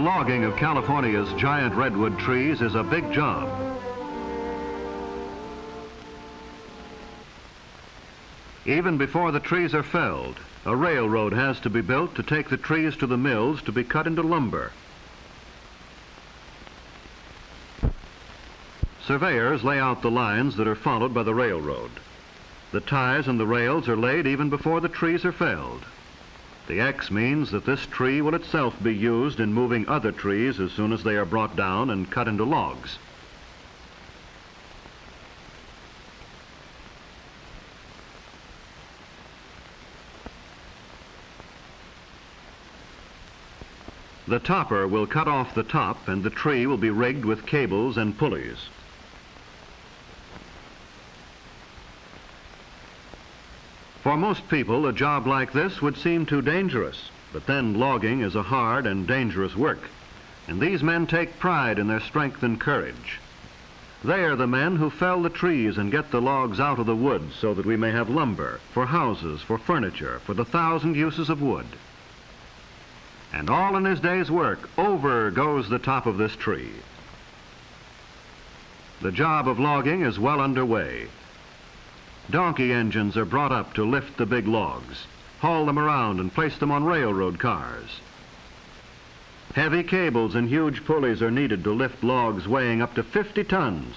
The logging of California's giant redwood trees is a big job. Even before the trees are felled, a railroad has to be built to take the trees to the mills to be cut into lumber. Surveyors lay out the lines that are followed by the railroad. The ties and the rails are laid even before the trees are felled. The X means that this tree will itself be used in moving other trees as soon as they are brought down and cut into logs. The topper will cut off the top and the tree will be rigged with cables and pulleys. For most people, a job like this would seem too dangerous, but then logging is a hard and dangerous work, and these men take pride in their strength and courage. They are the men who fell the trees and get the logs out of the woods so that we may have lumber, for houses, for furniture, for the 1,000 uses of wood. And all in his day's work, over goes the top of this tree. The job of logging is well underway. Donkey engines are brought up to lift the big logs, haul them around and place them on railroad cars. Heavy cables and huge pulleys are needed to lift logs weighing up to 50 tons.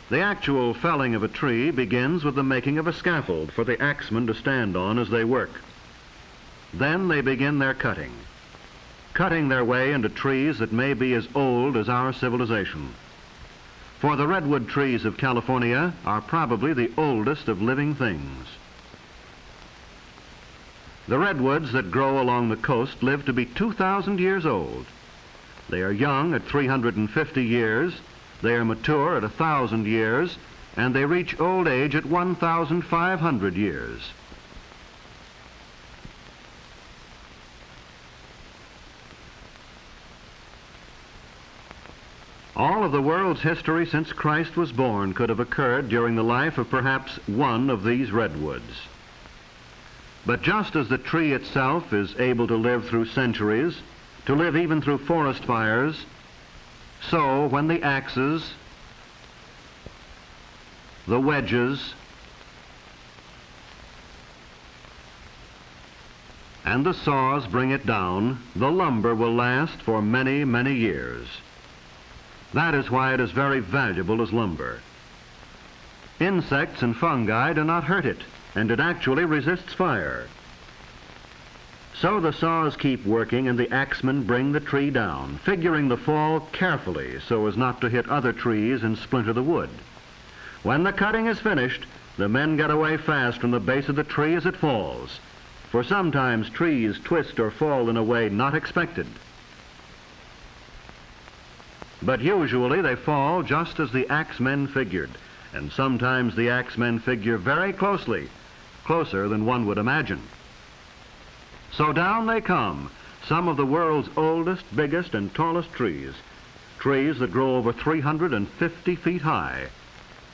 The actual felling of a tree begins with the making of a scaffold for the axemen to stand on as they work. Then they begin their cutting their way into trees that may be as old as our civilization. For the redwood trees of California are probably the oldest of living things. The redwoods that grow along the coast live to be 2,000 years old. They are young at 350 years, they are mature at 1,000 years, and they reach old age at 1,500 years. All of the world's history since Christ was born could have occurred during the life of perhaps one of these redwoods. But just as the tree itself is able to live through centuries, to live even through forest fires, so when the axes, the wedges, and the saws bring it down, the lumber will last for many, many years. That is why it is very valuable as lumber. Insects and fungi do not hurt it, and it actually resists fire. So the saws keep working and the axemen bring the tree down, figuring the fall carefully so as not to hit other trees and splinter the wood. When the cutting is finished, the men get away fast from the base of the tree as it falls, for sometimes trees twist or fall in a way not expected. But usually they fall just as the axemen figured, and sometimes the axemen figure very closely, closer than one would imagine. So down they come, some of the world's oldest, biggest, and tallest trees, trees that grow over 350 feet high,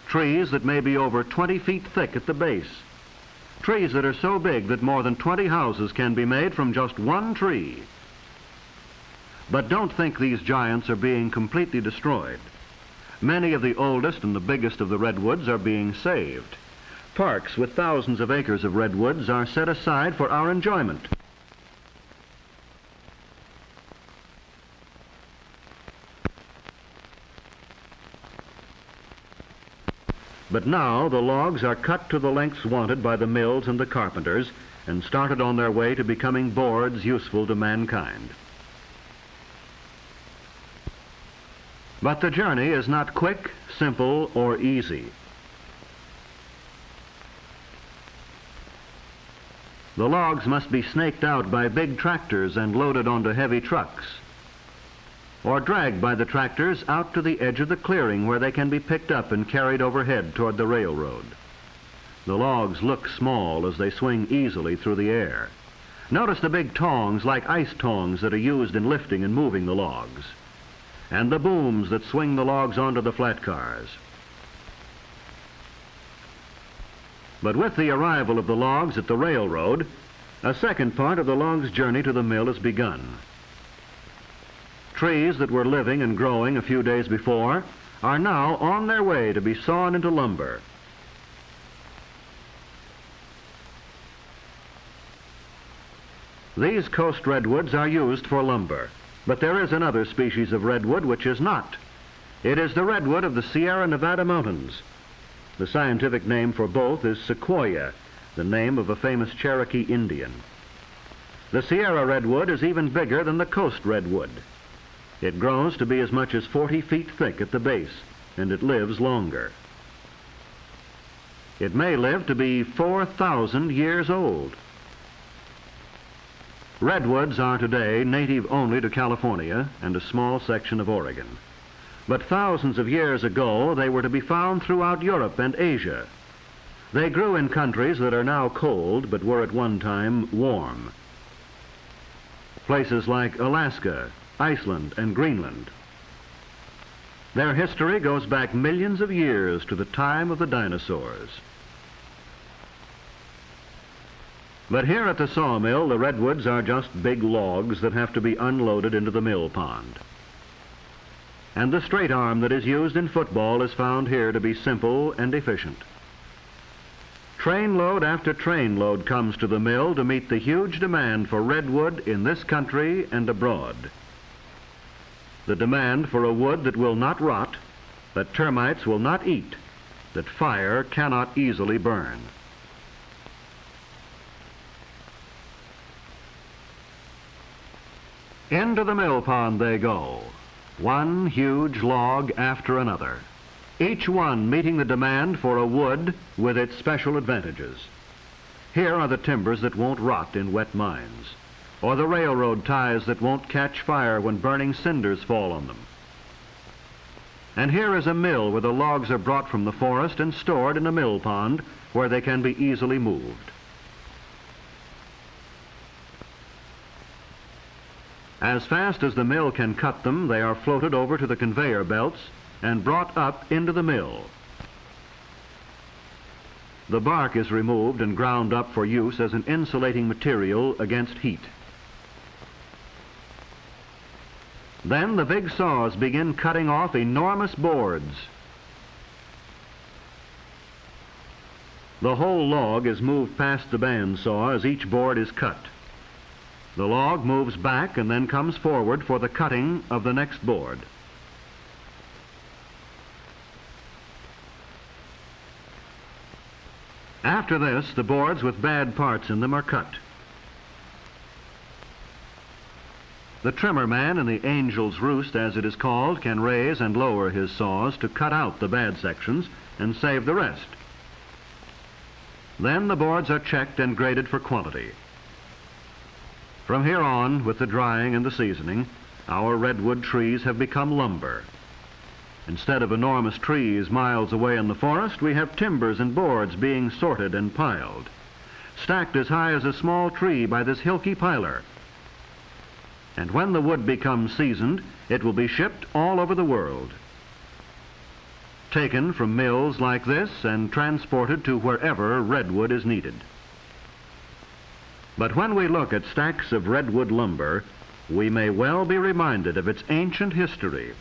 trees that may be over 20 feet thick at the base, trees that are so big that more than 20 houses can be made from just one tree. But don't think these giants are being completely destroyed. Many of the oldest and the biggest of the redwoods are being saved. Parks with thousands of acres of redwoods are set aside for our enjoyment. But now the logs are cut to the lengths wanted by the mills and the carpenters and started on their way to becoming boards useful to mankind. But the journey is not quick, simple, or easy. The logs must be snaked out by big tractors and loaded onto heavy trucks, or dragged by the tractors out to the edge of the clearing where they can be picked up and carried overhead toward the railroad. The logs look small as they swing easily through the air. Notice the big tongs like ice tongs that are used in lifting and moving the logs, and the booms that swing the logs onto the flat cars. But with the arrival of the logs at the railroad, A second part of the log's journey to the mill has begun. Trees that were living and growing a few days before are now on their way to be sawn into lumber. These coast redwoods are used for lumber, but there is another species of redwood which is not. It is the redwood of the Sierra Nevada mountains. The scientific name for both is sequoia, the name of a famous Cherokee Indian. The Sierra redwood is even bigger than the coast redwood. It grows to be as much as 40 feet thick at the base, and it lives longer. It may live to be 4,000 years old. Redwoods are today native only to California and a small section of Oregon. But thousands of years ago, they were to be found throughout Europe and Asia. They grew in countries that are now cold, but were at one time warm. Places like Alaska, Iceland, and Greenland. Their history goes back millions of years to the time of the dinosaurs. But here at the sawmill, the redwoods are just big logs that have to be unloaded into the mill pond. And the straight arm that is used in football is found here to be simple and efficient. Trainload after trainload comes to the mill to meet the huge demand for redwood in this country and abroad. The demand for a wood that will not rot, that termites will not eat, that fire cannot easily burn. Into the mill pond they go, one huge log after another, each one meeting the demand for a wood with its special advantages. Here are the timbers that won't rot in wet mines, or the railroad ties that won't catch fire when burning cinders fall on them. And here is a mill where the logs are brought from the forest and stored in a mill pond where they can be easily moved. As fast as the mill can cut them, they are floated over to the conveyor belts and brought up into the mill. The bark is removed and ground up for use as an insulating material against heat. Then the big saws begin cutting off enormous boards. The whole log is moved past the bandsaw as each board is cut. The log moves back and then comes forward for the cutting of the next board. After this, the boards with bad parts in them are cut. The trimmer man in the angel's roost, as it is called, can raise and lower his saws to cut out the bad sections and save the rest. Then the boards are checked and graded for quality. From here on, with the drying and the seasoning, our redwood trees have become lumber. Instead of enormous trees miles away in the forest, we have timbers and boards being sorted and piled, stacked as high as a small tree by this hilky piler. And when the wood becomes seasoned, it will be shipped all over the world, taken from mills like this and transported to wherever redwood is needed. But when we look at stacks of redwood lumber, we may well be reminded of its ancient history,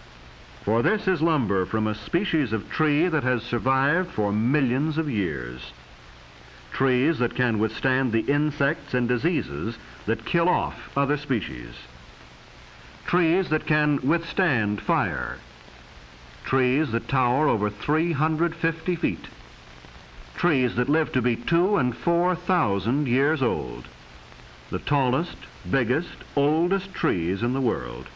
for this is lumber from a species of tree that has survived for millions of years. Trees that can withstand the insects and diseases that kill off other species. Trees that can withstand fire. Trees that tower over 350 feet. Trees that live to be 2,000 and 4,000 years old. The tallest, biggest, oldest trees in the world.